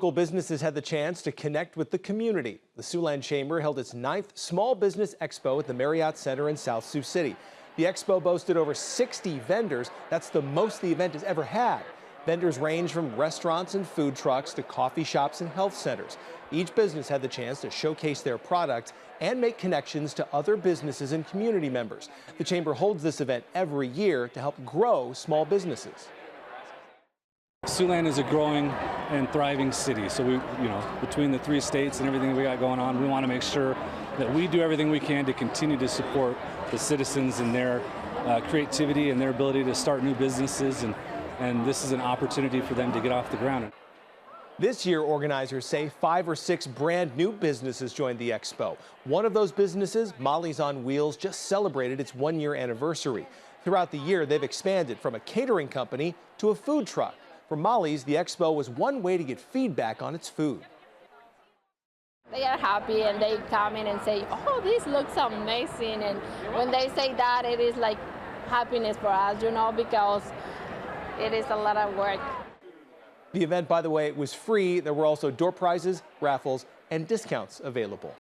Local businesses had the chance to connect with the community. The Siouxland Chamber held its 9th Small Business Expo at the Marriott Center in South Sioux City. The expo boasted over 60 vendors. That's the most the event has ever had. Vendors range from restaurants and food trucks to coffee shops and health centers. Each business had the chance to showcase their products and make connections to other businesses and community members. The Chamber holds this event every year to help grow small businesses. Siouxland is a growing and thriving city, so between the 3 states and everything we got going on, we want to make sure that we do everything we can to continue to support the citizens and their creativity and their ability to start new businesses, and this is an opportunity for them to get off the ground. This year, organizers say 5 or 6 brand new businesses joined the expo. One of those businesses, Molly's on Wheels, just celebrated its 1-year anniversary. Throughout the year, they've expanded from a catering company to a food truck. For Molly's, the expo was one way to get feedback on its food. They are happy and they come in and say, oh, this looks amazing. And when they say that, it is like happiness for us, because it is a lot of work. The event, by the way, was free. There were also door prizes, raffles, and discounts available.